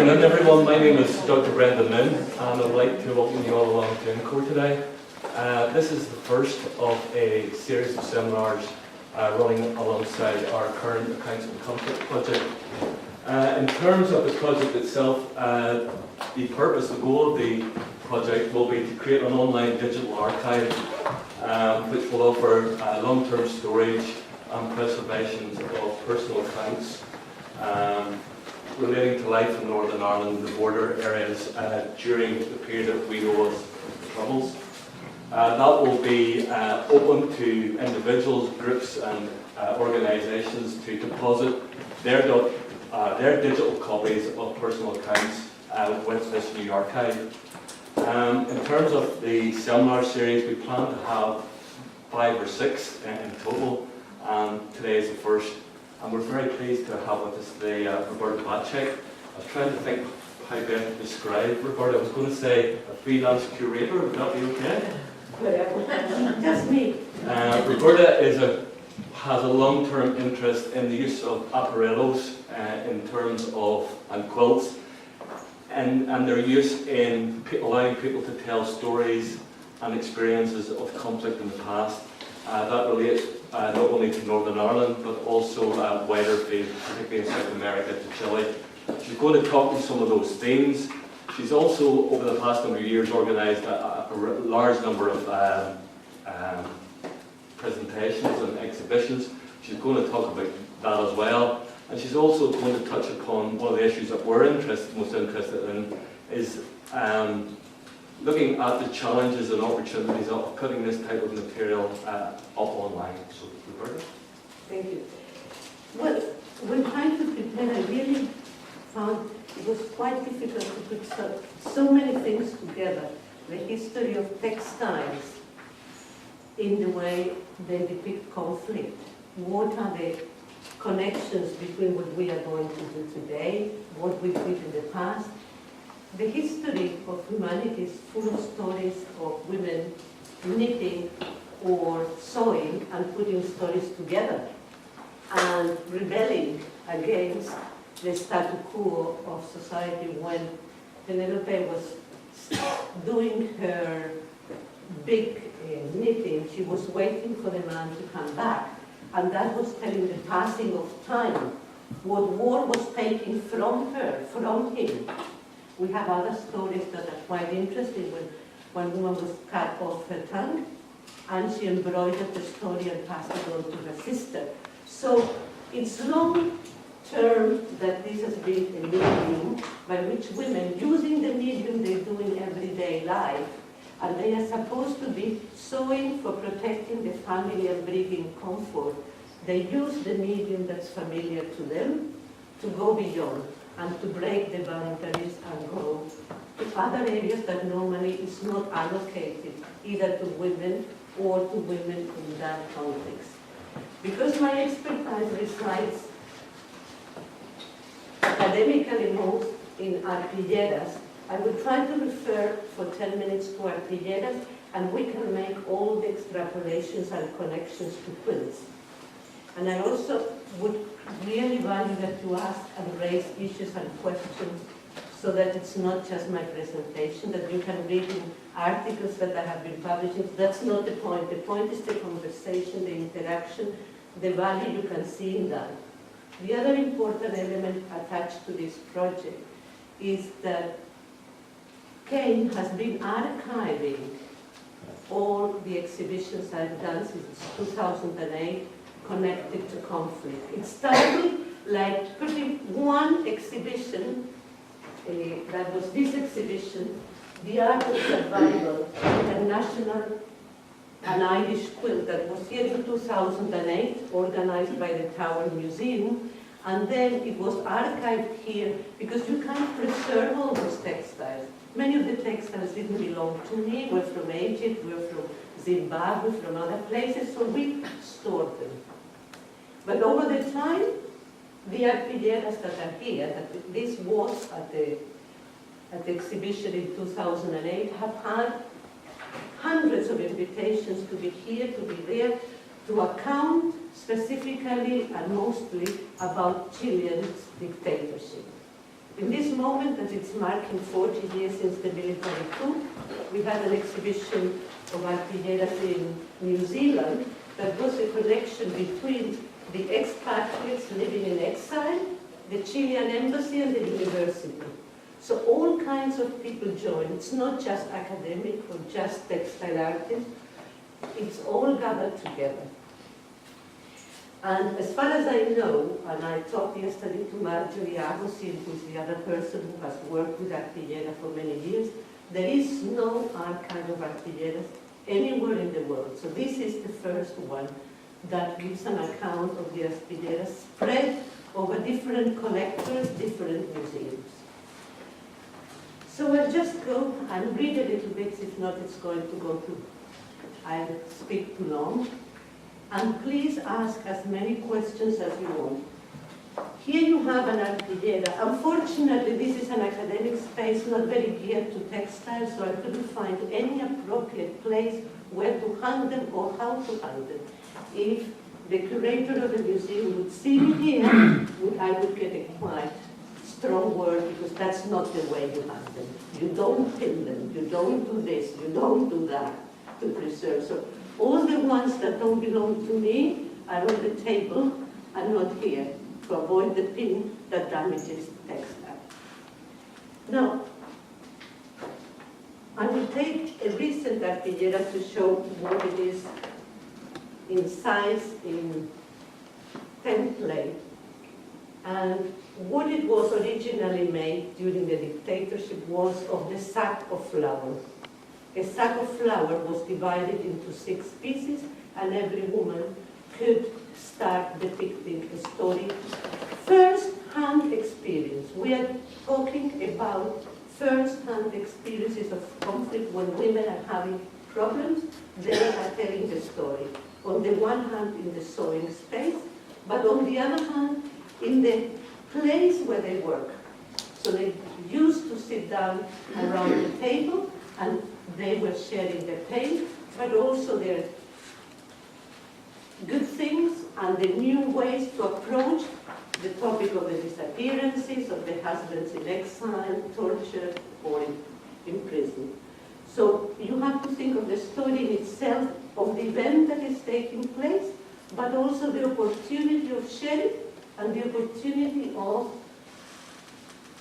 afternoon, everyone. My name is Dr. Brendan Moon, and I'd like to welcome you all along to INCORE today. This is the first of a series of seminars running alongside our current Accounts and Conflict project. In terms of the project itself, the purpose, the goal of the project will be to create an online digital archive which will offer long-term storage and preservation of personal accounts relating to life in Northern Ireland, the border areas during the period that we know as the Troubles. That will be open to individuals, groups and organisations to deposit their digital copies of personal accounts with this new archive. In terms of the seminar series, we plan to have 5 or 6 in total, and today is the first. And we're very pleased to have with us today Roberta Bacic. I was trying to think how best to describe Roberta. I was going to say a freelance curator. Would that be okay? Just me. Roberta has a long-term interest in the use of apparellos in terms of and quilts, and their use in allowing people to tell stories and experiences of conflict in the past. That relates not only to Northern Ireland, but also wider field, particularly in South America, to Chile. She's going to talk to some of those themes. She's also, over the past number of years, organised a large number of presentations and exhibitions. She's going to talk about that as well. And she's also going to touch upon one of the issues that we're most interested in, is looking at the challenges and opportunities of putting this type of material up online. So, Roberta? Thank you. Well, when trying to prepare, I really found it was quite difficult to put so many things together. The history of textiles in the way they depict conflict. What are the connections between what we are going to do today, what we did in the past? The history of humanity is full of stories of women knitting or sewing and putting stories together and rebelling against the status quo of society. When Penelope was doing her big knitting, she was waiting for the man to come back, and that was telling the passing of time, what war was taking from her, from him. We have other stories that are quite interesting. When one woman was cut off her tongue, and she embroidered the story and passed it on to her sister. So it's long term that this has been a medium by which women, using the medium they do in everyday life, and they are supposed to be sewing for protecting the family and bringing comfort, they use the medium that's familiar to them to go beyond and to break the boundaries and go to other areas that normally is not allocated either to women or to women in that context. Because my expertise resides academically most in arpilleras, I will try to refer for 10 minutes to arpilleras, and we can make all the extrapolations and connections to quilts. And I also would really value that you ask and raise issues and questions so that it's not just my presentation, that you can read in articles that I have been publishing. That's not the point. The point is the conversation, the interaction, the value you can see in that. The other important element attached to this project is that Kane has been archiving all the exhibitions I've done since 2008 connected to conflict. It started like putting one exhibition, that was this exhibition, The Art of Survival, International, an Irish quilt that was here in 2008, organized by the Tower Museum, and then it was archived here because you can't preserve all those textiles. Many of the textiles didn't belong to me, were from Egypt, were from Zimbabwe, from other places, so we stored them. But over the time, the arpilleras that are here, that this was at the exhibition in 2008, have had hundreds of invitations to be here, to be there, to account specifically and mostly about Chile's dictatorship. In this moment, as it's marking 40 years since the military coup, we had an exhibition of arpilleras in New Zealand that was a connection between the expatriates living in exile, the Chilean embassy, and the university. So all kinds of people joined. It's not just academic or just textile artists. It's all gathered together. And as far as I know, and I talked yesterday to Marjorie Agosin, who's the other person who has worked with arpillera for many years, there is no archive of arpilleras anywhere in the world. So this is the first one that gives an account of the arpilleras spread over different collectors, different museums. So I'll just go and read a little bit, if not it's going to go to, I'll speak too long. And please ask as many questions as you want. Here you have an arpillera. Unfortunately, this is an academic space not very geared to textiles, so I couldn't find any appropriate place where to hang them or how to hang them. If the curator of the museum would see me here, I would get a quite strong word, because that's not the way you hang them. You don't pin them, you don't do this, you don't do that to preserve. So all the ones that don't belong to me are on the table and not here, to avoid the pin that damages textile. Now, I will take a recent arpillera to show what it is in size, in template, and what it was originally made during the dictatorship was of the sack of flour. A sack of flour was divided into 6 pieces, and every woman could start depicting a story. First-hand experience. We are talking about first-hand experiences of conflict when women are having problems. They are telling the story. On the one hand, in the sewing space, but on the other hand, in the place where they work. So they used to sit down around the table, and they were sharing their pain, but also their good things and the new ways to approach the topic of the disappearances, of the husbands in exile, tortured, or in prison. So you have to think of the story in itself, of the event that is taking place, but also the opportunity of sharing and the opportunity of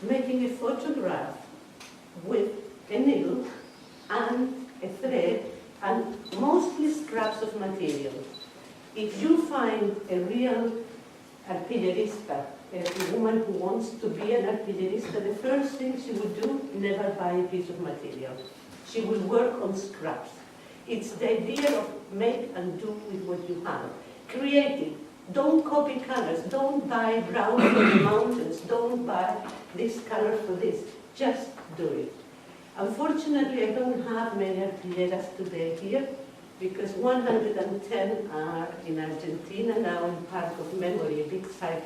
making a photograph with a needle and a thread, and mostly scraps of material. If you find a real arpillerista, a woman who wants to be an arpillerista, the first thing she would do, never buy a piece of material. She will work on scraps. It's the idea of make and do with what you have. Creative. Don't copy colors. Don't buy brown for the mountains. Don't buy this color for this. Just do it. Unfortunately, I don't have many arpilleras today here, because 110 are in Argentina now in Park of Memory, a big site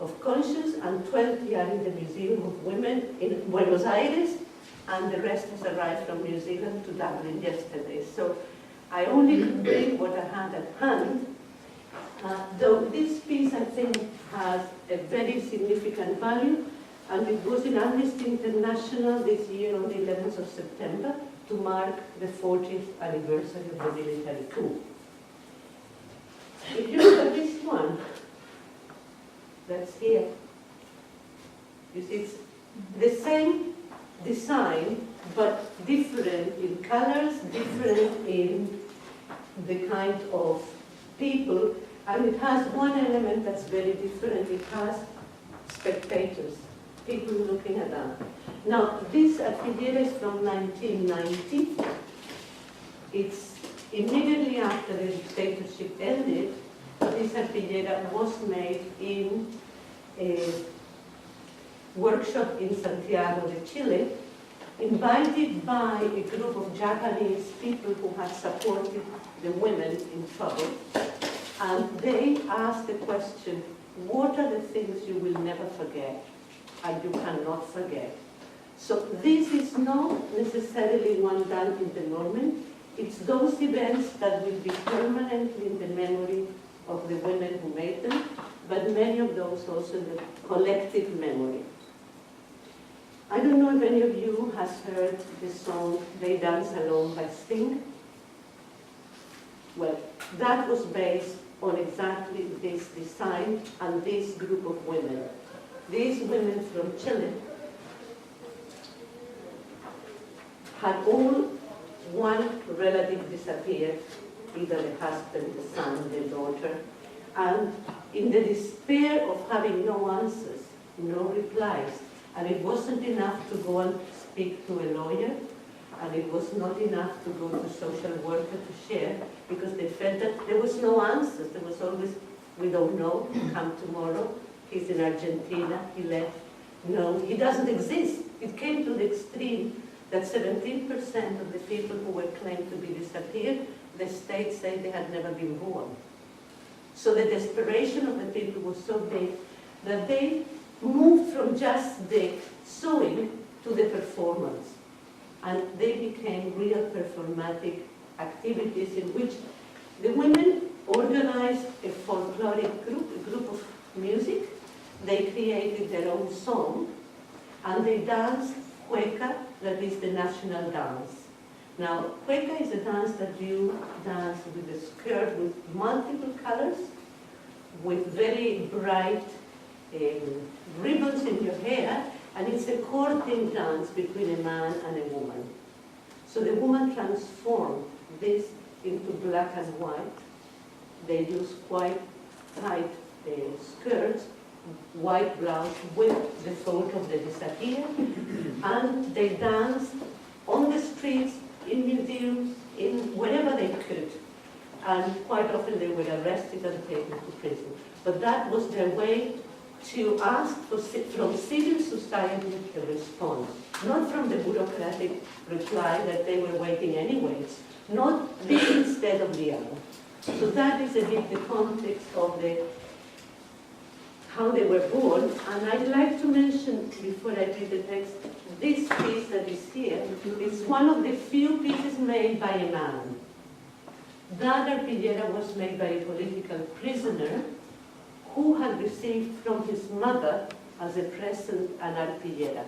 of conscience, and 20 are in the Museum of Women in Buenos Aires, and the rest has arrived from New Zealand to Dublin yesterday. So I only could bring what I had at hand, though this piece, I think, has a very significant value, and it was in Amnesty International this year on the 11th of September to mark the 40th anniversary of the military coup. If you look at this one, that's here. You see, it's the same design, but different in colors, different in the kind of people, and it has one element that's very different. It has spectators, people looking at that. Now, this arpillera is from 1990. It's immediately after the dictatorship ended. This arpillera was made in a workshop in Santiago de Chile, invited by a group of Japanese people who had supported the women in trouble. And they asked the question, what are the things you will never forget and you cannot forget? So this is not necessarily one done in the moment. It's those events that will be permanently in the memory of the women who made them, but many of those also in the collective memory. I don't know if any of you has heard the song They Dance Alone by Sting. Well, that was based on exactly this design and this group of women. These women from Chile had all one relative disappeared, either the husband, the son, the daughter, and in the despair of having no answers, no replies, and it wasn't enough to go and speak to a lawyer, and it was not enough to go to social worker to share, because they felt that there was no answers. There was always, we don't know, come tomorrow, he's in Argentina, he left. No, he doesn't exist. It came to the extreme that 17% of the people who were claimed to be disappeared, the state said they had never been born. So the desperation of the people was so big that they moved from just the sewing to the performance. And they became real performatic activities in which the women organized a folkloric group, a group of music. They created their own song, and they danced cueca, that is the national dance. Now, cueca is a dance that you dance with a skirt with multiple colors, with very bright ribbons in your hair, and it's a courting dance between a man and a woman. So the woman transformed this into black and white. They use quite tight skirts, white blouse with the thought of the disappeared, and they danced on the streets, in museums, in wherever they could. And quite often they were arrested and taken to prison. But that was their way to ask for, from civil society a response, not from the bureaucratic reply that they were waiting anyways, not this instead of the other. So that is a bit the context of how they were born. And I'd like to mention, before I read the text, this piece that is here is one of the few pieces made by a man. That arpillera was made by a political prisoner who had received from his mother as a present an arpillera.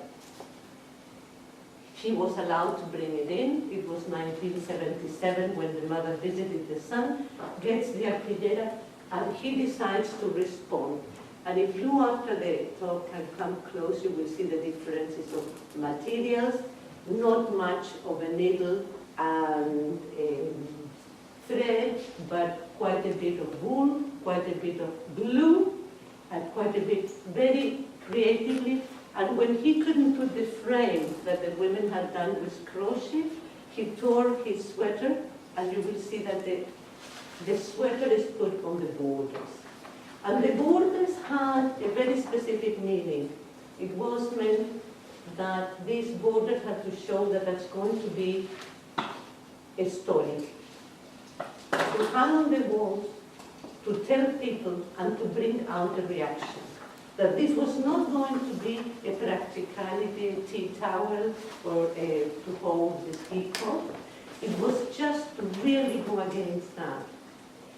He was allowed to bring it in. It was 1977 when the mother visited the son, gets the arpillera, and he decides to respond. And if you, after the talk, can come close, you will see the differences of materials, not much of a needle and thread, but quite a bit of wool, quite a bit of glue, and quite a bit very creatively. And when he couldn't put the frame that the women had done with crochet, he tore his sweater, and you will see that the sweater is put on the borders. And the borders had a very specific meaning. It was meant that these borders had to show that that's going to be a story. To hang on the walls, to tell people, and to bring out a reaction. That this was not going to be a practicality, a tea towel, or to hold the teapot. It was just to really go against that.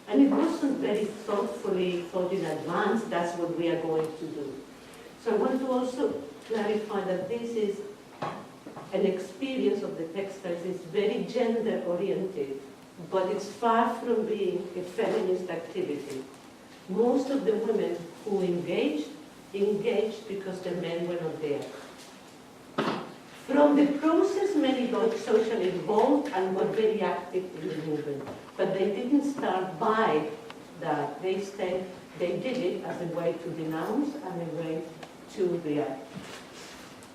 And it wasn't very thoughtfully thought in advance, that's what we are going to do. So I want to also clarify that this is an experience of the textiles. It's very gender-oriented, but it's far from being a feminist activity. Most of the women who engaged because the men were not there. From the process, many got socially involved and were very active in the movement. But they didn't start by that. They did it as a way to denounce and a way to react.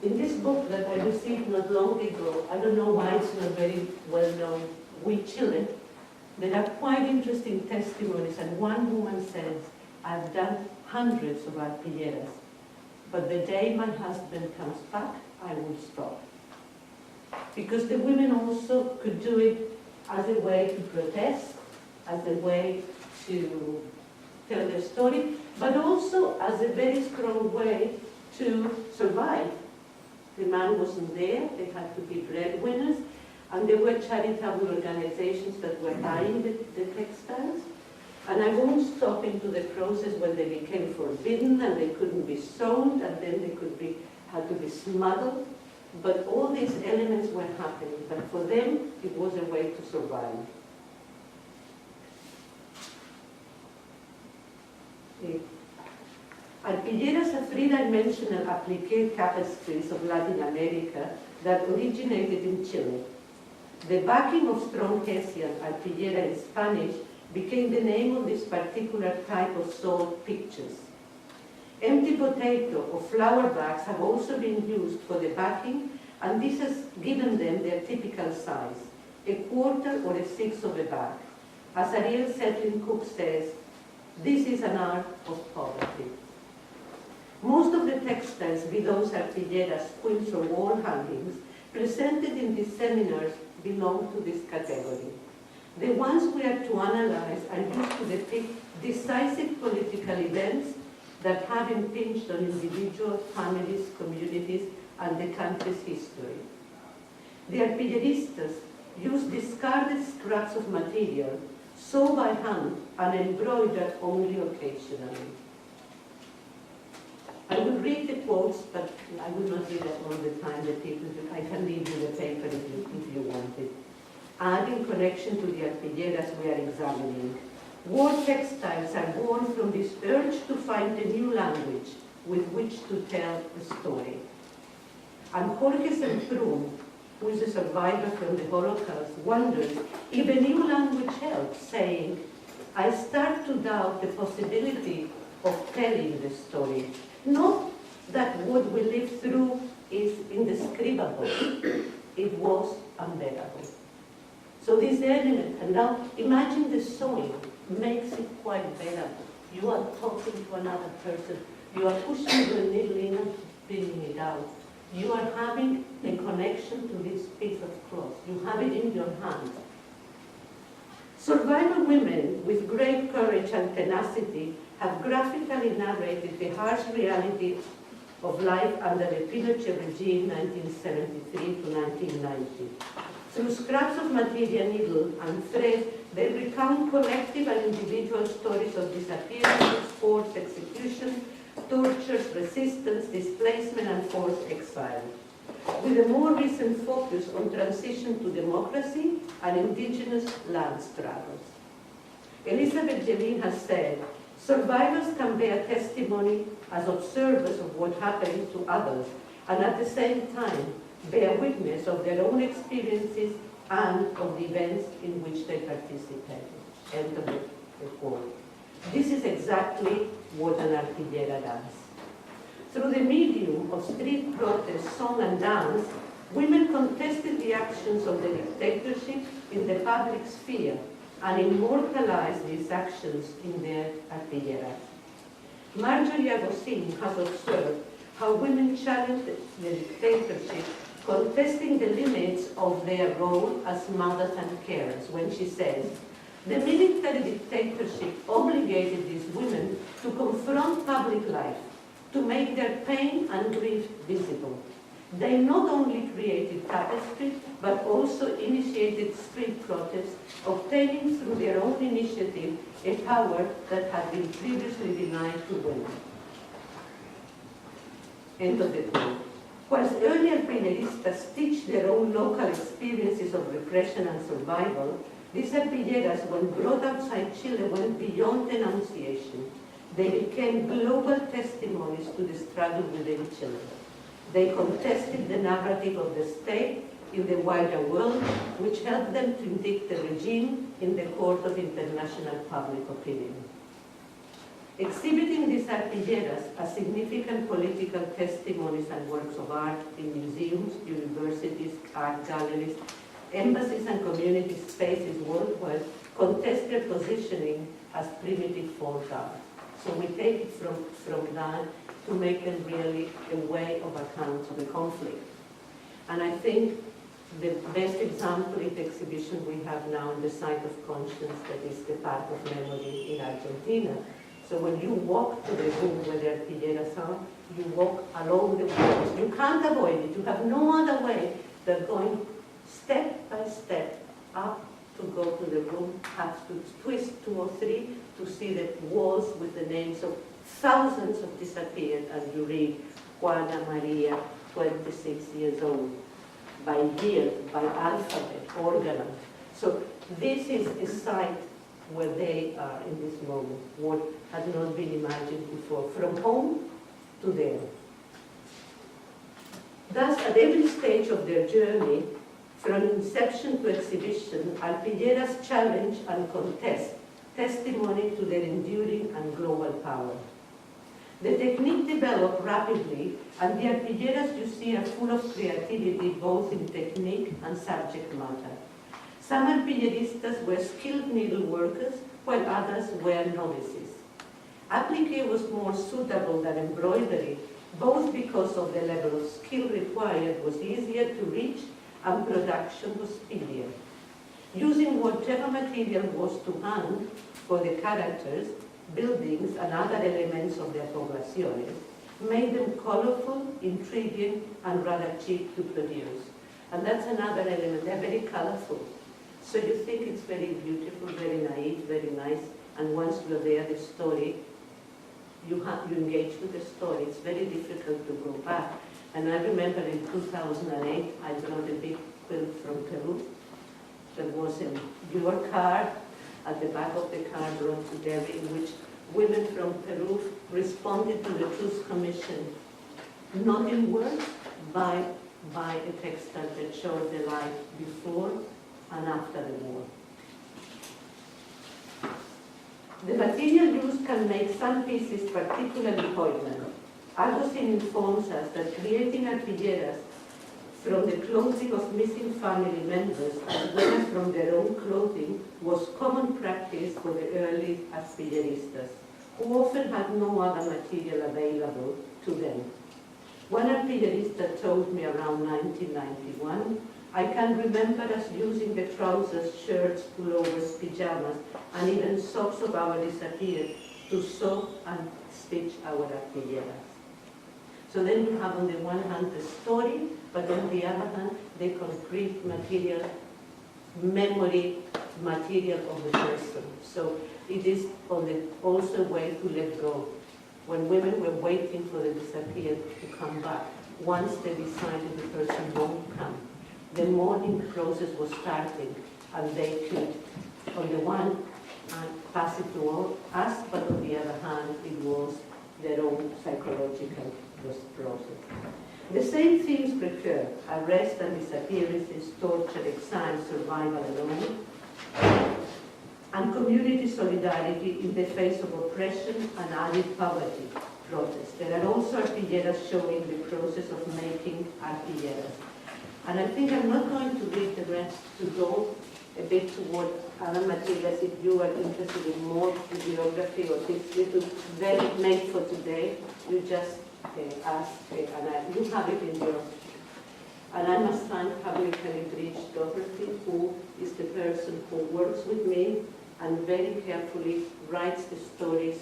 In this book that I received not long ago, I don't know why it's not very well known, We Chile, there are quite interesting testimonies, and one woman says, I've done hundreds of arpilleras, but the day my husband comes back, I will stop. Because the women also could do it as a way to protest, as a way to tell their story, but also as a very strong way to survive. The man wasn't there, they had to be breadwinners, and there were charitable organizations that were buying the textiles. And I won't stop into the process when they became forbidden and they couldn't be sold, and then they could be had to be smuggled, but all these elements were happening. But for them, it was a way to survive. Arpilleras are three-dimensional applique tapestries of Latin America that originated in Chile. The backing of strong Hessian, arpillera in Spanish, became the name of this particular type of sold pictures. Empty potato or flour bags have also been used for the backing, and this has given them their typical size, a quarter or a sixth of a bag. As Ariel Setlin-Cook says, this is an art of poverty. Most of the textiles, be those arpilleras, quilts, or wall hangings, presented in these seminars belong to this category. The ones we are to analyze are used to depict decisive political events that have impinged on individuals, families, communities, and the country's history. The arpilleristas use discarded scraps of material, sewn by hand, and embroidered only occasionally. I will read the quotes, but I will not read it all the time. I can leave you the paper if you want it. And in connection to the arpilleras we are examining, war textiles are born from this urge to find a new language with which to tell a story. And Jorge Semprún, who is a survivor from the Holocaust, wonders if a new language helps, saying, I start to doubt the possibility of telling the story. Not that what we lived through is indescribable, it was unbearable. So this element, and now imagine the sewing makes it quite bearable. You are talking to another person, you are pushing the needle in and spinning it out. You are having a connection to this piece of cloth. You have it in your hand. Survivor women with great courage and tenacity have graphically narrated the harsh reality of life under the Pinochet regime 1973 to 1990. Through scraps of material, needle, and thread, they recount collective and individual stories of disappearances, forced execution, tortures, resistance, displacement, and forced exile, with a more recent focus on transition to democracy and indigenous land struggles. Elizabeth Jelin has said, survivors can bear testimony as observers of what happened to others, and at the same time bear witness of their own experiences and of the events in which they participated. End of the quote. This is exactly what an arpillera does. Through the medium of street protest, song and dance, women contested the actions of the dictatorship in the public sphere and immortalized these actions in their arpilleras. Marjorie Agosin has observed how women challenged the dictatorship, contesting the limits of their role as mothers and carers, when she says, the military dictatorship obligated these women to confront public life, to make their pain and grief visible. They not only created tapestry, but also initiated street protests, obtaining through their own initiative a power that had been previously denied to women. End of the quote. Whilst earlier arpilleristas stitched their own local experiences of repression and survival, these arpilleras, when brought outside Chile, went beyond denunciation. They became global testimonies to the struggle within Chile. They contested the narrative of the state in the wider world, which helped them to indict the regime in the court of international public opinion. Exhibiting these arpilleras as significant political testimonies and works of art in museums, universities, art galleries, embassies and community spaces worldwide contest their positioning as primitive folk art. So we take it from that to make them really a way of account of the conflict. And I think the best example is the exhibition we have now in the Site of Conscience, that is the Park of Memory in Argentina. So when you walk to the room where the arpilleras are, you walk along the walls. You can't avoid it. You have no other way than going step by step up to go to the room, have to twist 2 or 3 to see the walls with the names of thousands of disappeared, and you read Juana Maria, 26 years old, by year, by alphabet, organized. So this is a site where they are in this moment, what had not been imagined before, from home to there. Thus, at every stage of their journey, from inception to exhibition, arpilleras challenge and contest, testimony to their enduring and global power. The technique developed rapidly, and the arpilleras you see are full of creativity, both in technique and subject matter. Some arpilleristas were skilled needle workers, while others were novices. Applique was more suitable than embroidery, both because of the level of skill required was easier to reach and production was speedier. Using whatever material was to hand for the characters, buildings, and other elements of their poblaciones made them colorful, intriguing, and rather cheap to produce. And that's another element, they're very colorful. So you think it's very beautiful, very naive, very nice, and once you're there, the story, you engage with the story. It's very difficult to go back. And I remember in 2008, I brought a big quilt from Peru. There was a your card at the back of the card brought to Delhi, in which women from Peru responded to the Truth Commission, not in words, by a textile that showed the life before and after the war. The material used can make some pieces particularly poignant. Agustin informs us that creating arpilleras from the clothing of missing family members as well as from their own clothing was common practice for the early arpilleristas, who often had no other material available to them. One artillerista told me around 1991, I can remember us using the trousers, shirts, pullovers, pajamas, and even socks of our disappeared to sew and stitch our artilleras. So then you have on the one hand the story, but on the other hand the concrete material, memory material of the person. So it is also a way to let go. When women were waiting for the disappeared to come back, once they decided the person won't come, the mourning process was starting, and they could, on the one hand, pass it to us, but on the other hand, it was their own psychological process. The same themes recur: arrest and disappearances, torture, exile, survival alone, and community solidarity in the face of oppression and added poverty, protest. There are also arpilleras showing the process of making arpilleras. And I think I'm not going to read the rest, to go a bit toward other materials if you are interested in more bibliography or this little very made for today. You just ask, and you have it in your. And I must thank publicly Bridge Doherty, who is the person who works with me and very carefully writes the stories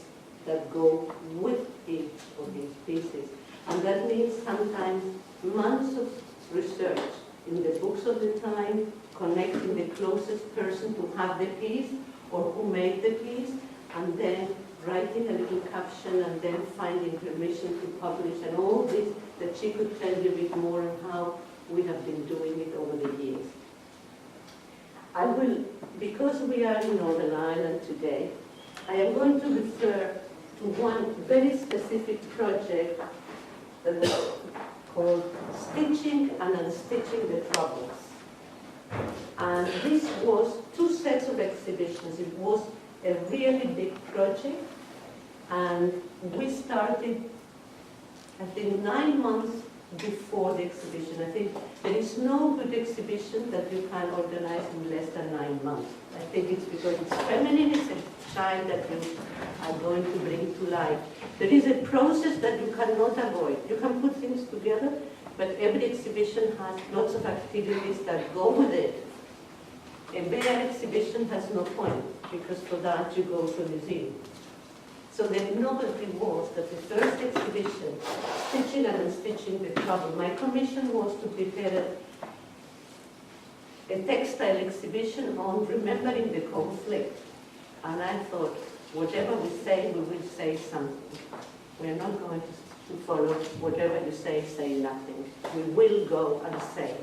that go with each of these pieces. And that means sometimes months of research in the books of the time, connecting the closest person to have the piece or who made the piece, and then writing a little caption and then finding permission to publish, and all this that she could tell you a bit more on how we have been doing it over the years. I will, because we are in Northern Ireland today, I am going to refer to one very specific project that is called Stitching and Unstitching the Troubles. And this was 2 sets of exhibitions. It was a really big project, and we started, I think, 9 months before the exhibition. I think there is no good exhibition that you can organize in less than 9 months. I think it's because it's feminine, it's a child that you are going to bring to life. There is a process that you cannot avoid. You can put things together, but every exhibition has lots of activities that go with it. A bare exhibition has no point, because for that you go to a museum. So the novelty was that the first exhibition, Stitching and Unstitching the Trouble, my commission was to prepare a textile exhibition on remembering the conflict. And I thought, whatever we say, we will say something. We're not going to to follow whatever you say nothing. We will go and say.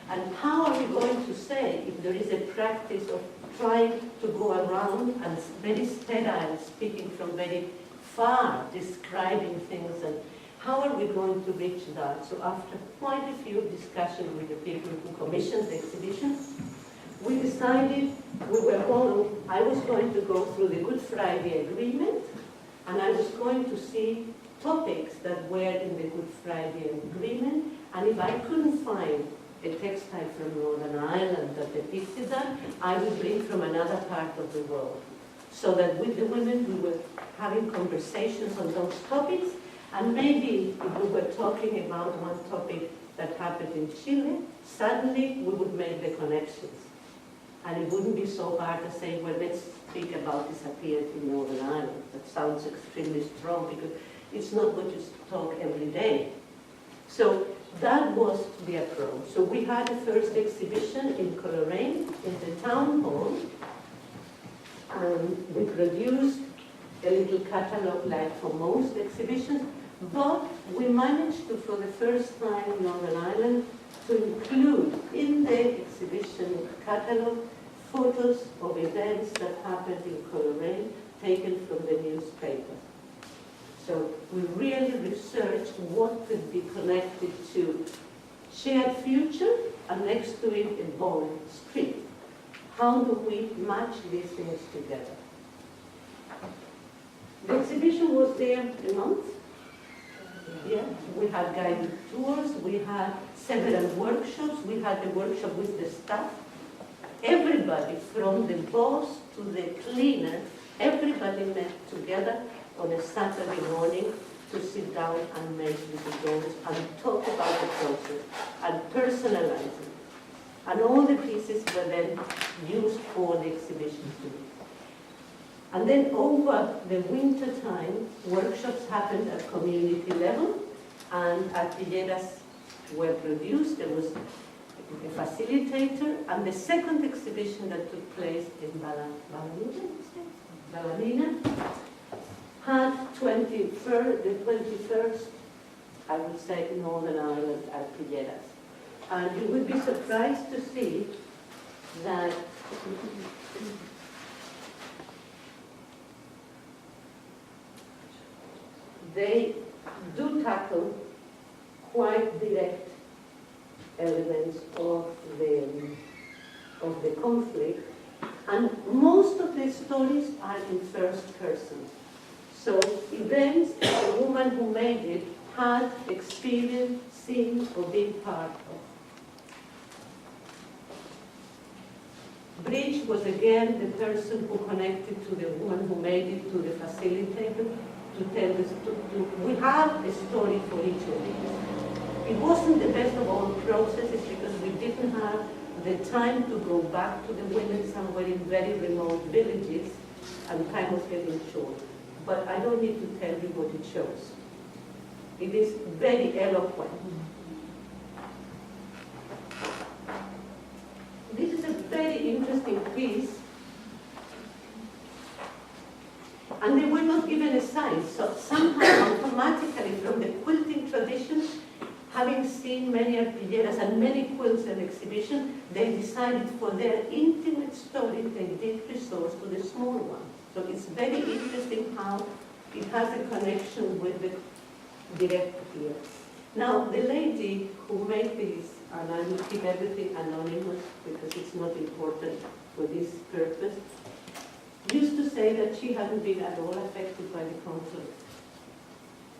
And how are we going to say if there is a practice of trying to go around and very sterile, speaking from very far, describing things, and how are we going to reach that? So after quite a few discussions with the people who commissioned the exhibition, we decided I was going to go through the Good Friday Agreement, and I was going to see topics that were in the Good Friday Agreement, and if I couldn't find a textile from Northern Ireland that depicted that, I would bring from another part of the world. So that with the women we were having conversations on those topics, and maybe if we were talking about one topic that happened in Chile, suddenly we would make the connections. And it wouldn't be so hard to say, well, let's speak about this appeared in Northern Ireland. That sounds extremely strong because it's not what you talk every day. So that was the approach. So we had the first exhibition in Coleraine, in the town hall, and we produced a little catalog like for most exhibitions, but we managed to, for the first time in Northern Ireland, to include in the exhibition catalog photos of events that happened in Coleraine taken from the newspaper. So we really researched what could be connected to shared future and next to it a bold street. How do we match these things together? The exhibition was there a month. Yeah, we had guided tours, we had several workshops, we had a workshop with the staff. Everybody, from the boss to the cleaner, everybody met together on a Saturday morning to sit down and make little drawings and talk about the process and personalize it. And all the pieces were then used for the exhibition too. And then over the winter time, workshops happened at community level, and arpilleras were produced. There was a facilitator, and the second exhibition that took place in Ballina had the 21st, I would say, Northern Ireland arpilleras. And you would be surprised to see that they do tackle quite direct elements of the conflict, and most of the stories are in first person. So events the woman who made it had experienced, seen, or been part of. Bridge was again the person who connected to the woman who made it, to the facilitator, to tell this. We have a story for each of these. It wasn't the best of all processes because we didn't have the time to go back to the women somewhere in very remote villages, and time was getting short. But I don't need to tell you what it shows. It is very eloquent. This is a very interesting piece. And they were not given a size, so somehow automatically from the quilting tradition, having seen many arpilleras and many quilts and exhibition, they decided for their intimate story they did resource to the small one. So it's very interesting how it has a connection with the direct here. Now, the lady who made this, and I will keep everything anonymous because it's not important for this purpose, used to say that she hadn't been at all affected by the conflict.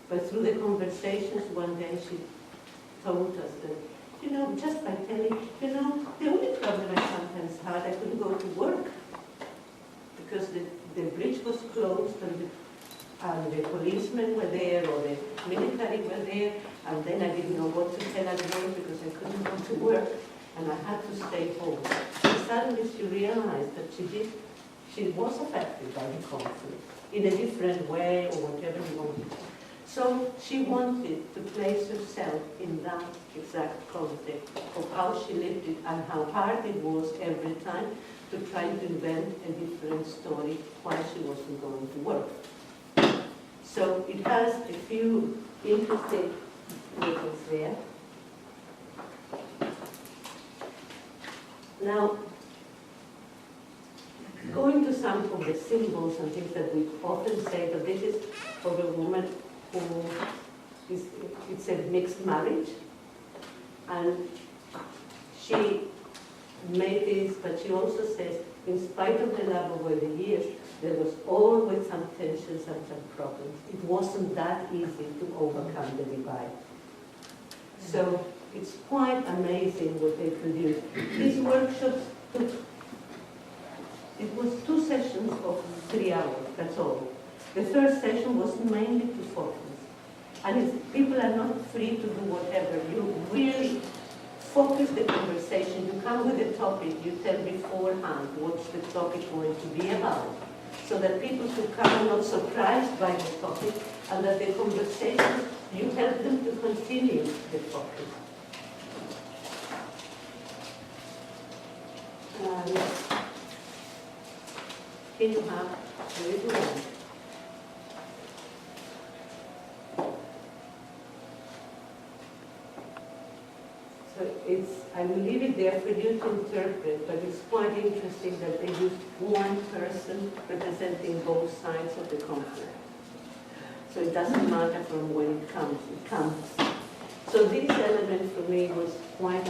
But through the conversations one day she told us that, just by telling, the only problem I sometimes had, I couldn't go to work because the bridge was closed and the policemen were there or the military were there, and then I didn't know what to tell at work because I couldn't go to work and I had to stay home. And suddenly she realized that she was affected by the conflict in a different way or whatever you wanted. So she wanted to place herself in that exact context of how she lived it and how hard it was every time to try to invent a different story while she wasn't going to work. So it has a few interesting labels there. Now, going to some of the symbols and things that we often say, that this is for a woman who is, it's a mixed marriage, and she made this, but she also says, in spite of the love over the years, there was always some tensions and some problems. It wasn't that easy to overcome the divide. So it's quite amazing what they produced. These workshops took, it was 2 sessions of 3 hours, that's all. The third session was mainly to focus. And if people are not free to do whatever, you really focus the conversation. You come with a topic, you tell beforehand what's the topic going to be about, so that people should come not surprised by the topic, and that the conversation, you help them to continue the topic. Here you have the little one. So it's, I will leave it there for you to interpret, but it's quite interesting that they used one person representing both sides of the conflict. So it doesn't matter from when it comes, it comes. So this element for me was quite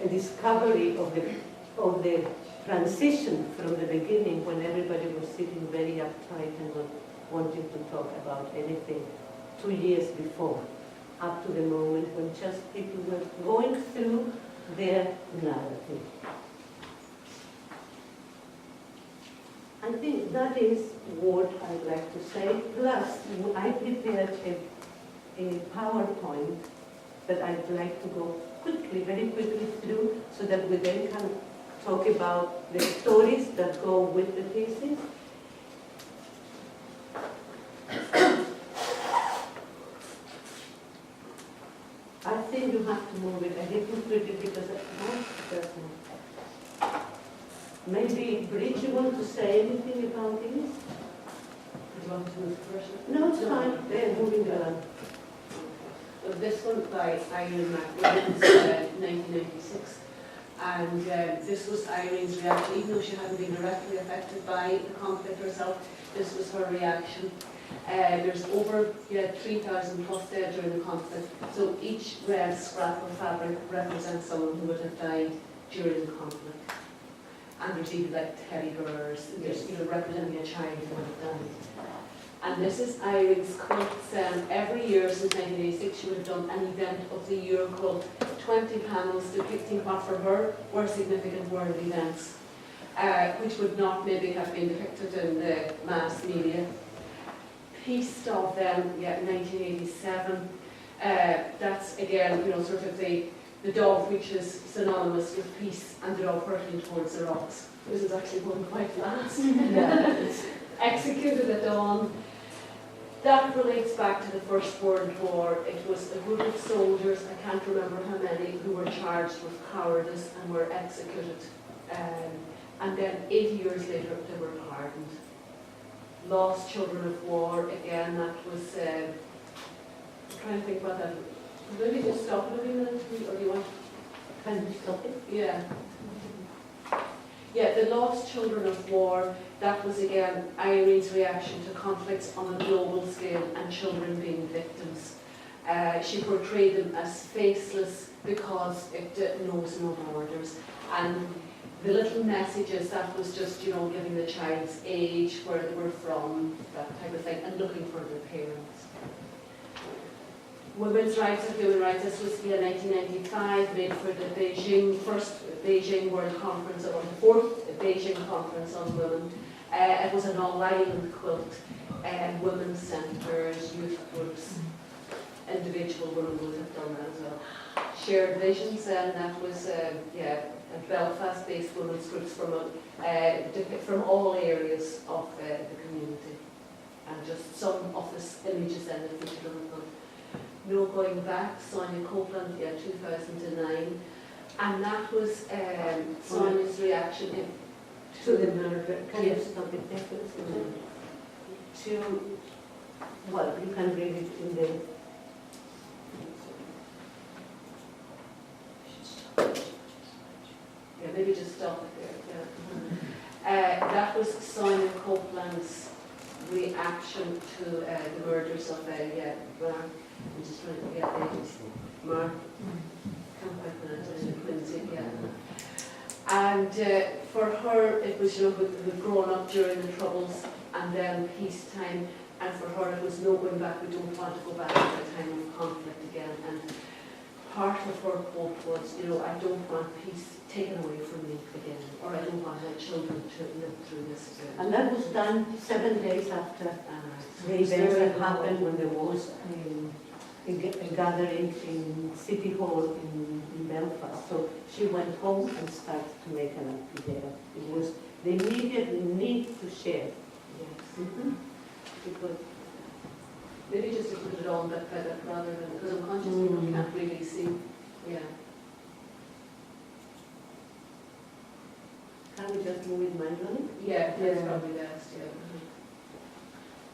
a discovery of the transition from the beginning, when everybody was sitting very uptight and not wanting to talk about anything 2 years before, up to the moment when just people were going through their narrative. I think that is what I'd like to say. Plus, I prepared a PowerPoint that I'd like to go quickly, very quickly through, so that we then can talk about the stories that go with the pieces. I think you have to move it a little quickly because maybe Bridget, you want to say anything about this? You want to move first? No, it's fine. They're moving on. So this one by Irene McWilliams, 1996. And this was Irene's reaction, even though she hadn't been directly affected by the conflict herself, this was her reaction. There's over 3,000 plus dead during the conflict, so each red scrap of fabric represents someone who would have died during the conflict. And there's even like teddy bears, there's, representing a child who would have died. And this is Irene's quilts. Every year since 1986, she would have done an event of the year called 20 panels depicting what for her were significant world events, which would not maybe have been depicted in the mass media. Piece of them, 1987. That's again, sort of the dove, which is synonymous with peace, and the dove hurtling towards the rocks. This is actually one quite fast. Executed at dawn. That relates back to the First World War. It was a group of soldiers, I can't remember how many, who were charged with cowardice and were executed. And then 80 years later, they were pardoned. Lost children of war, again, that was, I'm trying to think about that. Maybe just stop it a minute, or do you want? Can you stop it? Yeah. Yeah, the lost children of war, that was again Irene's reaction to conflicts on a global scale and children being victims. She portrayed them as faceless because it knows no borders. And the little messages, that was just, giving the child's age, where they were from, that type of thing, and looking for their parents. Women's rights and human rights, this was 1995, made for the first Beijing World Conference, or the fourth Beijing Conference on Women. It was an all-island quilt, women's centres, youth groups, individual women would have done that as well. Shared visions, and that was, Belfast-based women's groups from all areas of the community. And just some office images then that featured on them. No Going Back, Sonia Copeland, 2009. And that was Sonia's reaction To the murder. Can you stop it there? to well, you can read it in the... Yeah, maybe just stop it there. Yeah. That was Simon Copeland's reaction to the murders of Mark. I'm just trying to get names. Mark. Can't quite pronounce it. Quincy. Yeah. And for her, it was, you know, who'd grown up during the Troubles and then peacetime. And for her, it was no going back. We don't want to go back to a time of conflict again. And part of her quote was, you know, I don't want peace taken away from me again, or I don't want my children to live through this again. And that was done 7 days after the events that happened when there was a gathering in City Hall in Belfast. So she went home and started to make an arpillera. It was the immediate need to share. Yes. Mm-hmm. Because maybe just to put it on that rather than, because unconscious people can't really see. Yeah. Can we just move it manually? Yeah, that's probably best,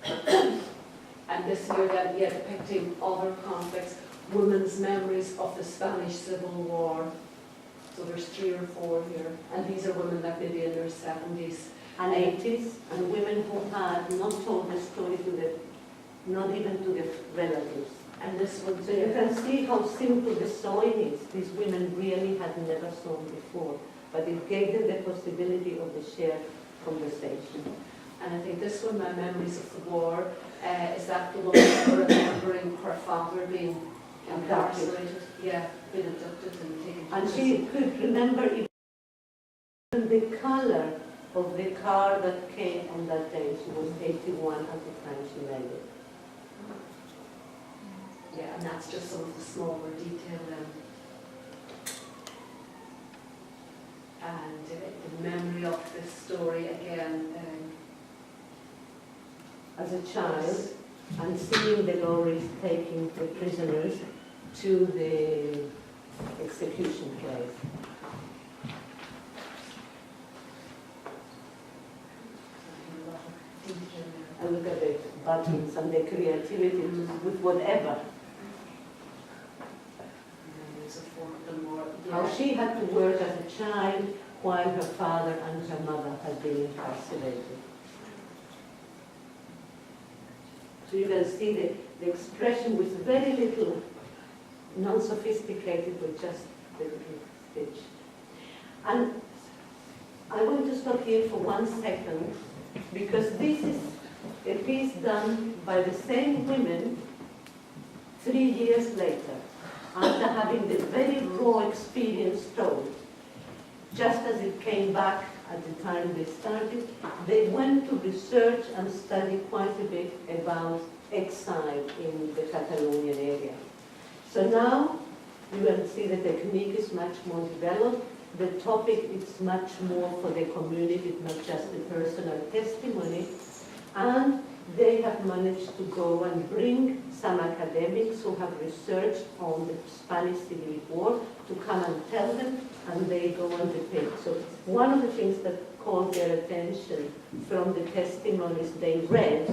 yeah. And this here then, yeah, depicting other conflicts, women's memories of the Spanish Civil War. So there's 3 or 4 here. And these are women that maybe in their 70s. And 80s, and women who had not told the story to the, not even to the relatives. And this one So you can see how simple the sewing is. These women really had never sewn before, but it gave them the possibility of the shared conversation. And I think this one, my memories of the war, is that the woman remembering her father being incarcerated, yeah, being abducted and taken to And prison. she could remember even the color of the car that came on that day. She was 81 at the time she made it. Yeah, and that's just some of the smaller detail then. And the memory of this story again. As a child, and seeing the lorries taking the prisoners to the execution place. And look at the buttons and the creativity with whatever. How she had to work as a child while her father and her mother had been incarcerated. So you can see the expression with very little, non-sophisticated, with just the little stitch. And I want to stop here for 1 second, because this is a piece done by the same women 3 years later, after having the very raw experience told. Just as it came back at the time they started, they went to research and study quite a bit about exile in the Catalonian area. So now you can see the technique is much more developed. The topic is much more for the community, not just the personal testimony. And they have managed to go and bring some academics who have researched on the Spanish Civil War to come and tell them, and they go and depict. So one of the things that called their attention from the testimonies they read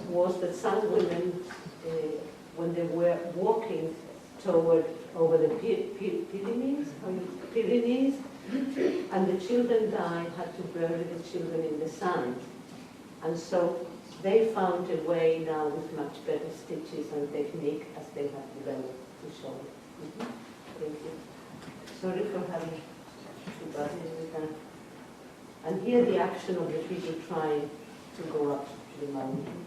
was that some women, when they were walking over the Pyrenees, and the children died, had to bury the children in the sand. And so they found a way now with much better stitches and technique as they have developed to show it. Thank you. Sorry for having to bust it with that. And here the action of the people trying to go up to the mountain.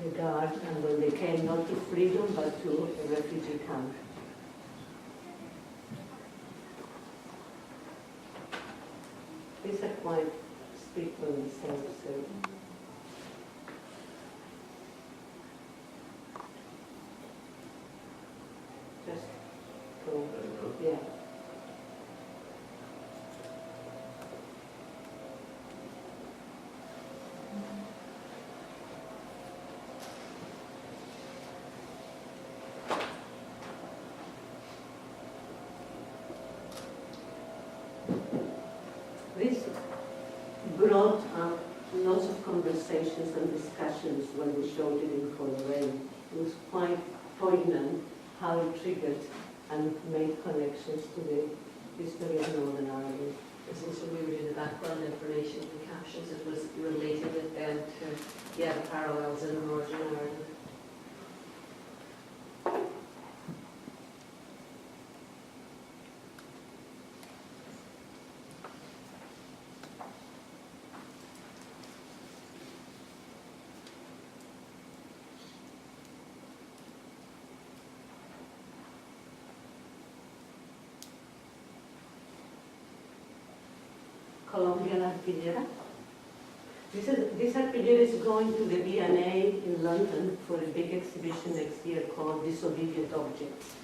The guard, and when they came not to freedom but to a refugee camp. These are quite speak for themselves. So. Just go. Yeah. This brought up lots of conversations and discussions when we showed it in Coleraine. It was quite poignant how it triggered and made connections to the history of Northern Ireland. It's also we were doing the background information and captions. It was relating it then to the parallels in Northern Ireland. Colombian arpillera. This arpillera is going to the V&A in London for a big exhibition next year called Disobedient Objects.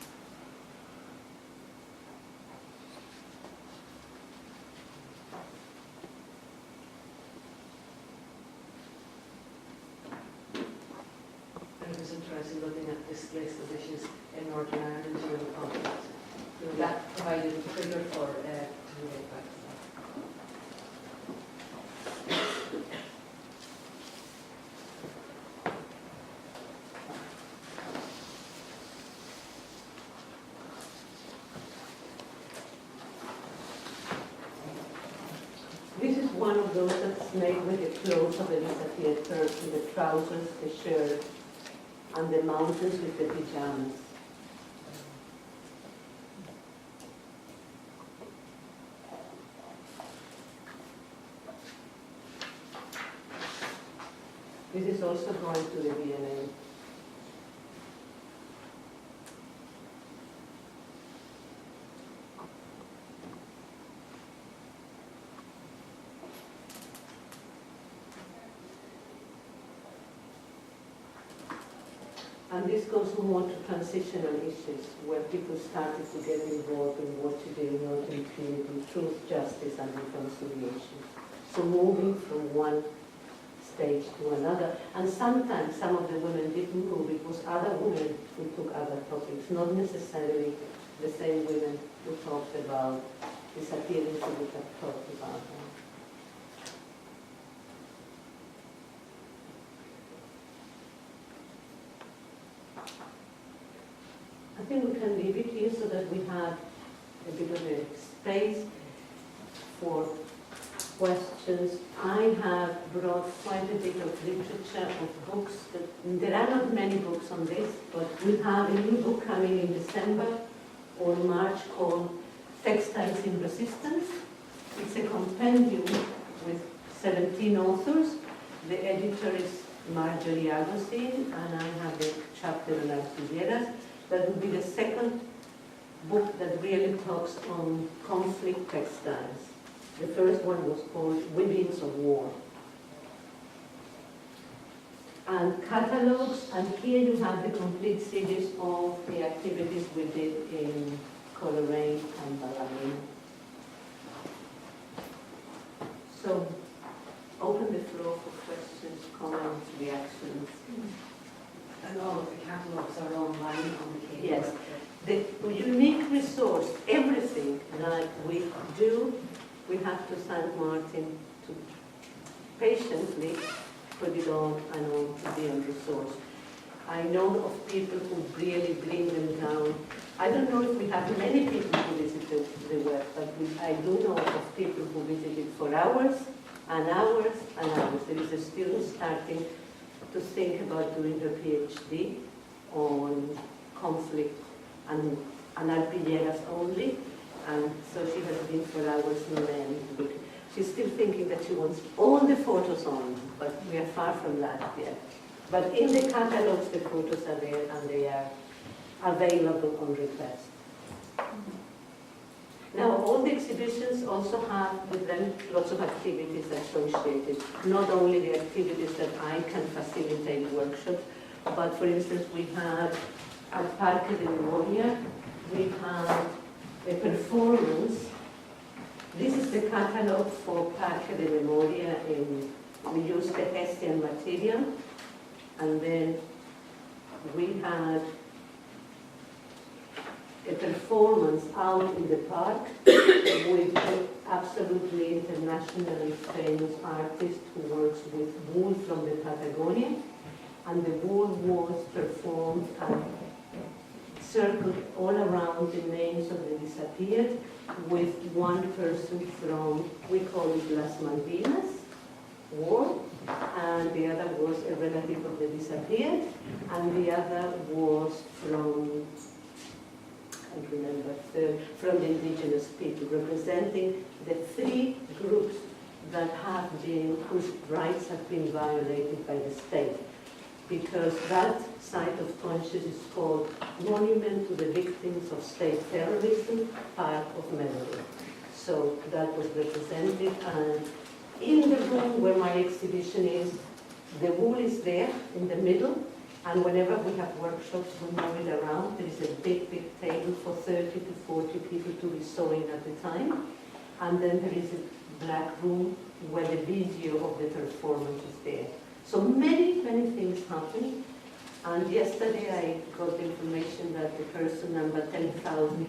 It was interesting looking at displaced positions in Northern Ireland during the conflict. That provided a trigger for to relate back to that. This is one of those that's made with the clothes of the disappeared person, the trousers, the shirt, and the mountains with the pajamas. This is also going to the V&A. And this goes more to transitional issues, where people started to get involved in what to do in order to create truth, justice, and reconciliation. So moving from one stage to another. And sometimes some of the women didn't move. It was other women who took other topics, not necessarily the same women who talked about disappearances who have talked about them. I think we can leave it here so that we have a bit of a space for questions. I have brought quite a bit of literature, of books. There are not many books on this, but we have a new book coming in December or March called Textiles in Resistance. It's a compendium with 17 authors. The editor is Marjorie Agustin, and I have a chapter on arpilleras. That would be the second book that really talks on conflict textiles. The first one was called Weavings of War. And catalogs, and here you have the complete series of the activities we did in Coleraine and Ballymena. So, open the floor for questions, comments, reactions. And all of the catalogues are online on the K. Yes. The unique resource, everything that we do, we have to thank Martin to patiently put it on and on to be a resource. I know of people who really bring them down. I don't know if we have many people who visit the web, but I do know of people who visit it for hours and hours and hours. There is a student starting to think about doing her PhD on conflict and arpilleras only, and so she has been for hours not end. She's still thinking that she wants all the photos on, but we are far from that yet. But in the catalogs, the photos are there and they are available on request. Now, all the exhibitions also have with them lots of activities associated. Not only the activities that I can facilitate workshops, but for instance, we had at Parque de Memoria, we had a performance. This is the catalog for Parque de Memoria. We used the Hessian material, and then we had a performance out in the park with absolutely internationally famous artist who works with wool from the Patagonia, and the wool was performed and circled all around the names of the disappeared, with one person from, we call it Las Malvinas War, and the other was a relative of the disappeared, and the other was from, I can't remember, from the indigenous people, representing the three groups that have been, whose rights have been violated by the state. Because that site of conscience is called Monument to the Victims of State Terrorism, Park of Memory. So that was represented, and in the room where my exhibition is, the wool is there in the middle, and whenever we have workshops, we move it around. There is a big, big table for 30 to 40 people to be sewing at a time, and then there is a black room where the video of the performance is there. So many, many things happen. And yesterday I got the information that the person number 10,000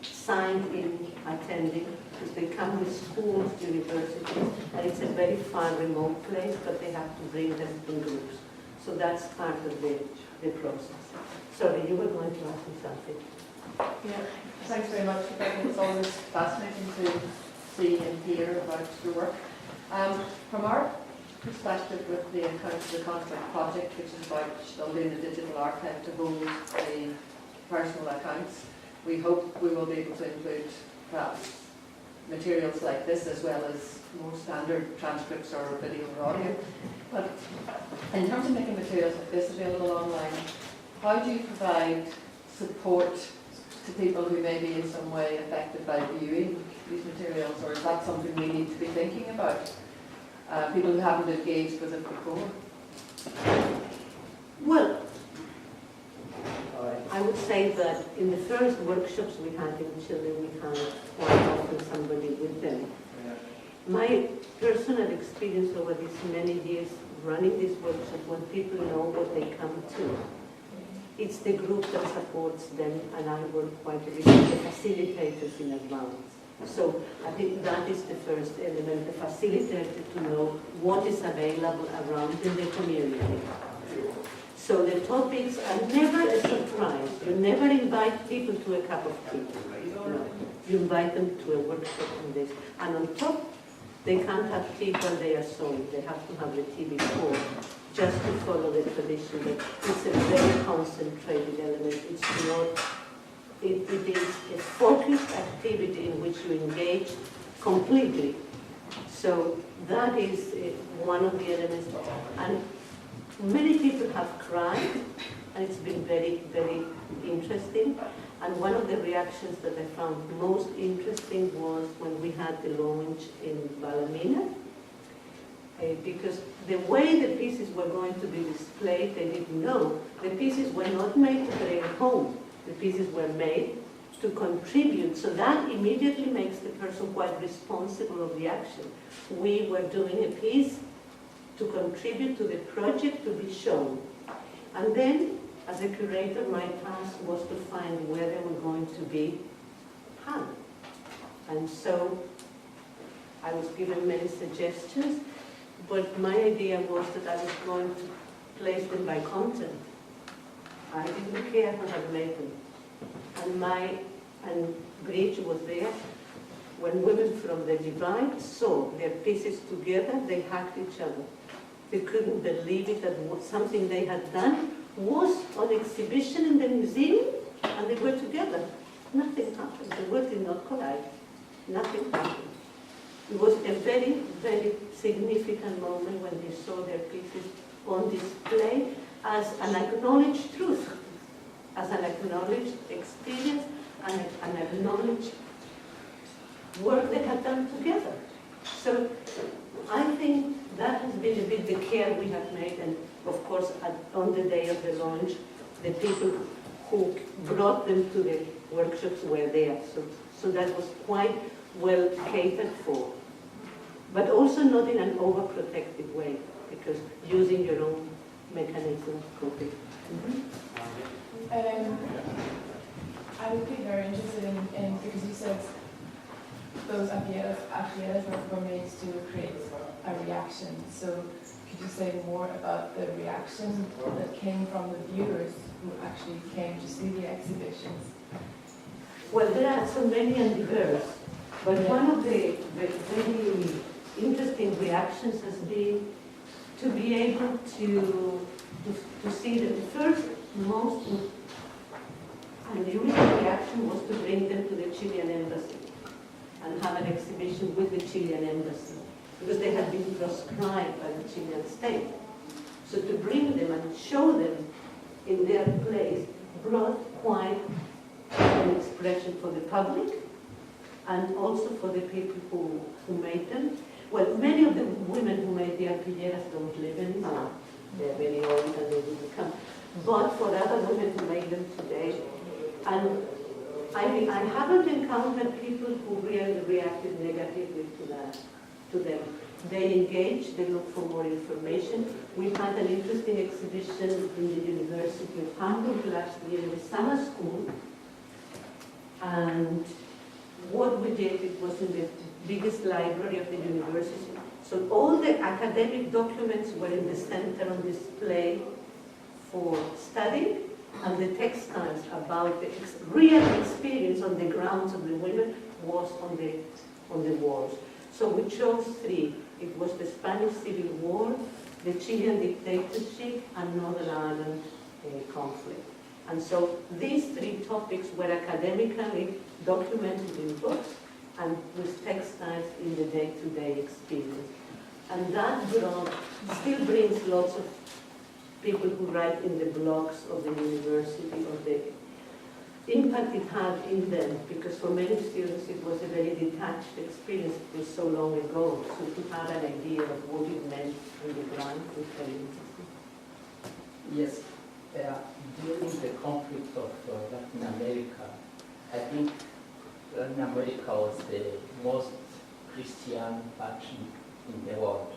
signed in attending, because they come with schools, universities, and it's a very far remote place, but they have to bring them in groups. So that's part of the process. Sorry, you were going to ask me something. Yeah, thanks very much, Rebecca. It's always fascinating to see and hear about your work. From our perspective with the Conflict Project, which is about building a digital archive to hold the personal accounts, we hope we will be able to include perhaps materials like this as well as more standard transcripts or video or audio. But in terms of making materials like this available online, how do you provide support to people who may be in some way affected by viewing these materials, or is that something we need to be thinking about? People who haven't engaged with it before? Well, I would say that in the first workshops we had in Chile, we had quite often somebody with them. My personal experience over these many years running these workshops, when people know what they come to, it's the group that supports them, and I work quite a bit with the facilitators in advance. So I think that is the first element, the facilitator to know what is available around in the community. So the topics are never a surprise. You never invite people to a cup of tea. No. You invite them to a workshop on this. And on top, they can't have tea while they are sewing. They have to have the tea before, just to follow the tradition. But it's a very concentrated element. It's not. It is a focused activity in which you engage completely. So that is one of the elements. And many people have cried, and it's been very, very interesting. And one of the reactions that I found most interesting was when we had the launch in Ballymena, because the way the pieces were going to be displayed, they didn't know. The pieces were not made to bring home. The pieces were made to contribute, so that immediately makes the person quite responsible of the action. We were doing a piece to contribute to the project to be shown. And then, as a curator, my task was to find where they were going to be hung. And so I was given many suggestions, but my idea was that I was going to place them by content. I didn't care who had made them. And Bridge was there. When women from the divide saw their pieces together, they hugged each other. They couldn't believe it, that something they had done was on exhibition in the museum, and they were together. Nothing happened. The world did not collide. Nothing happened. It was a very, very significant moment when they saw their pieces on display as an acknowledged truth, as an acknowledged experience, and an acknowledged work they had done together. So I think that has been a bit the care we have made, and of course on the day of the launch, the people who brought them to the workshops were there. So that was quite well catered for. But also not in an overprotective way, because using your own mechanism of coping. I would be very interested in, because you said those arpilleras were made to create a reaction. So could you say more about the reaction that came from the viewers who actually came to see the exhibitions? Well, there are so many and diverse, but one of the very interesting reactions has been to be able to see the first most unusual reaction was to bring them to the Chilean embassy and have an exhibition with the Chilean embassy, because they had been proscribed by the Chilean state. So to bring them and show them in their place brought quite an expression for the public and also for the people who made them. Well, many of the women who made the arpilleras don't live anymore. They're very old and they didn't come. But for other women who made them today, and I haven't encountered people who really reacted negatively to them. They engaged, they looked for more information. We had an interesting exhibition in the University of Hamburg last year in the summer school. And what we did, it was in the biggest library of the university. So all the academic documents were in the center on display for study, and the textiles about the real experience on the grounds of the women was on the walls. So we chose three. It was the Spanish Civil War, the Chilean dictatorship, and Northern Ireland conflict. And so these three topics were academically documented in books and with textiles in the day-to-day experience. And that still brings lots of people who write in the blogs of the university of the impact it had in them, because for many students it was a very detached experience. It was so long ago, so to have an idea of what it meant on the ground was very interesting. Yes, during the conflict of Latin America, I think Latin America was the most Christian faction in the world.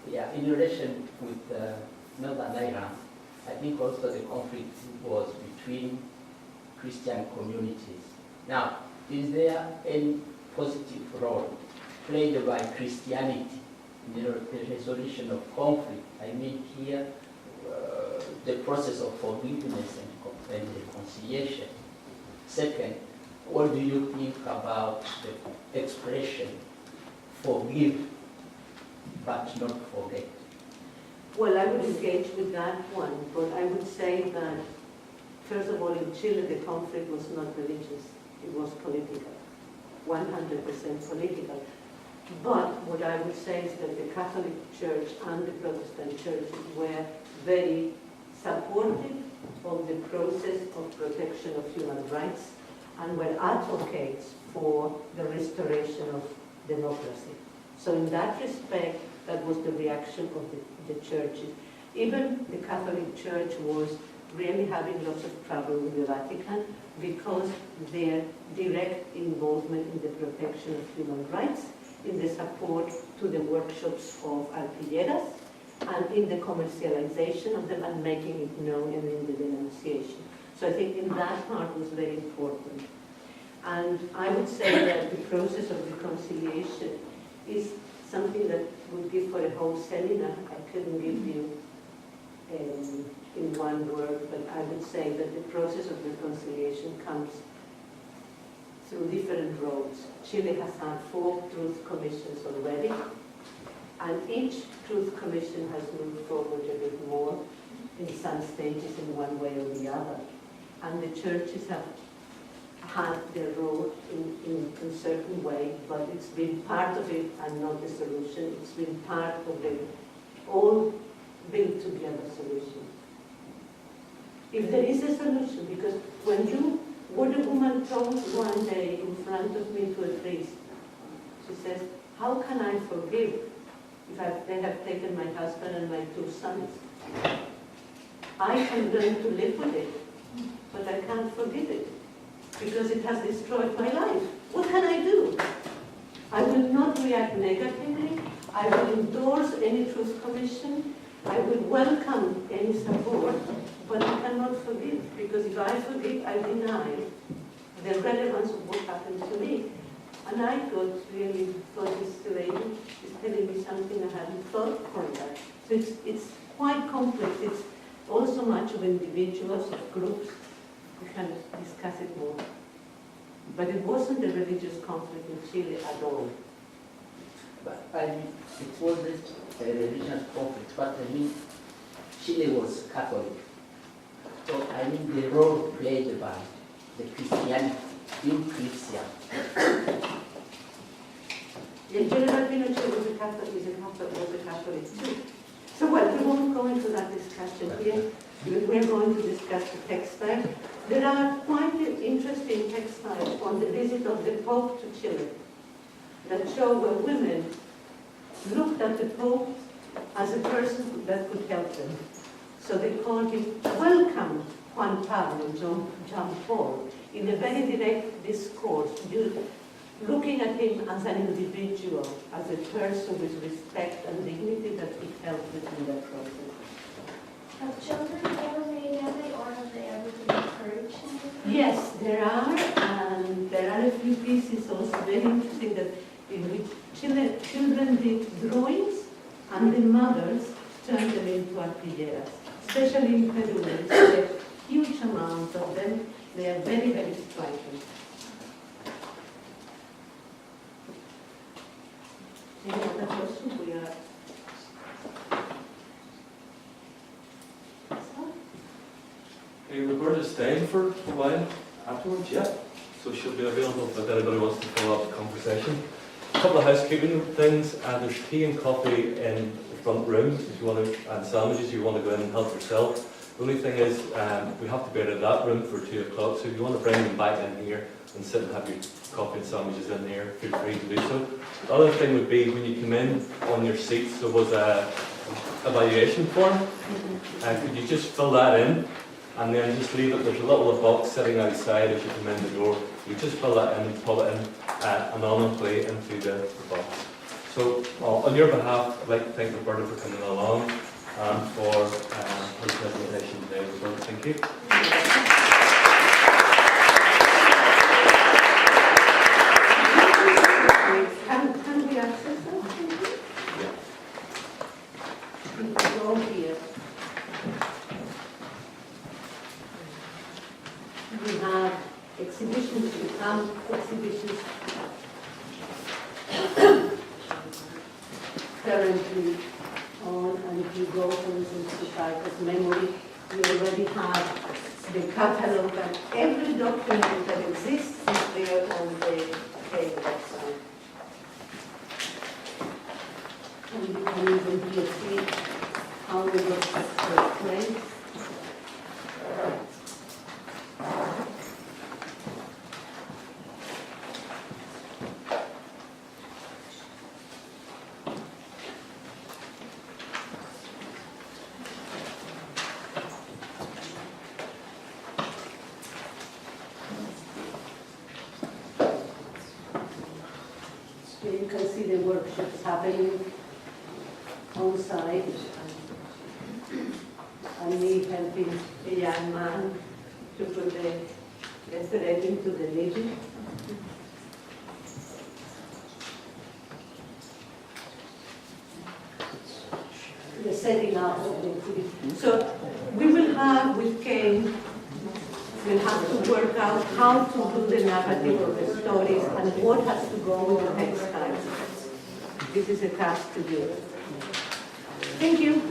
Yeah, in relation with Northern Ireland, I think also the conflict was between Christian communities. Now, is there any positive role played by Christianity in the resolution of conflict? I mean here, the process of forgiveness and reconciliation. Second, what do you think about the expression forgive but not forget? Well, I would engage with that one, but I would say that, first of all, in Chile, the conflict was not religious, it was political, 100% political. But what I would say is that the Catholic Church and the Protestant churches were very supportive of the process of protection of human rights and were advocates for the restoration of democracy. So in that respect, that was the reaction of the churches. Even the Catholic Church was really having lots of trouble with the Vatican because their direct involvement in the protection of human rights, in the support to the workshops of arpilleras, and in the commercialization of them and making it known and in the denunciation. So I think in that part was very important. And I would say that the process of reconciliation is something that would give for a whole seminar. I couldn't give you in one word, but I would say that the process of reconciliation comes through different roads. Chile has had 4 truth commissions already, and each truth commission has moved forward a bit more in some stages in one way or the other. And the churches have had their role in a certain way, but it's been part of it and not the solution. It's been part of the all built together solution. If there is a solution, because what a woman told one day in front of me to a priest, she says, how can I forgive if they have taken my husband and my 2 sons? I can learn to live with it, but I can't forgive it because it has destroyed my life. What can I do? I will not react negatively. I will endorse any truth commission. I will welcome any support, but I cannot forgive, because if I forgive, I deny the relevance of what happened to me. And I thought this lady is telling me something I hadn't thought from that. So it's quite complex. It's also much of individuals, of groups. We can discuss it more. But it wasn't a religious conflict in Chile at all. But I mean, it wasn't a religious conflict, but I mean, Chile was Catholic. So I mean, the role played by the Christianity in Christian. General Pinochet was a Catholic too. So well, we won't go into that discussion here. We're going to discuss the textile. There are quite interesting textiles on the visit of the Pope to Chile that show where women looked at the Pope as a person that could help them. So they called him, welcome Juan Pablo, John Paul, in a very direct discourse, looking at him as an individual, as a person with respect and dignity that he helped with in that process. Have children ever made any, or have they ever been encouraged? Yes, there are, and there are a few pieces also very interesting that in which children did drawings and the mothers turned them into arpilleras, especially in Peru. There's a huge amount of them. They are very, very striking. Any other question? We are. Okay, Roberta's staying for a while afterwards, yeah. So she'll be available if anybody wants to follow up the conversation. A couple of housekeeping things. There's tea and coffee in the front room if you want to, and sandwiches if you want to go in and help yourself. The only thing is we have to be out of that room for 2 o'clock, so if you want to bring them back in here and sit and have your coffee and sandwiches in here, feel free to do so. The other thing would be when you come in on your seats, there was a evaluation form. Could you just fill that in? And then just leave it, there's a little box sitting outside as you come in the door. You just fill that in and pull it in anonymously into the box. So on your behalf, I'd like to thank Roberta for coming along and for her presentation today. Roberta, thank you. Can we access that? Yeah. It's all here. We have exhibitions, exhibitions currently on, and if you go, for instance, to Parker's memory, you already have the catalog, and every document that exists is there on the website. And you can even here see how the work takes place. You can see the workshops happening on site, and me helping a young man to put the thread into the needle. The setting up of the exhibition. So we will have with Kane, we'll have to work out how to do the narrative of the stories and what has to go with the textiles. This is a task to do. Thank you.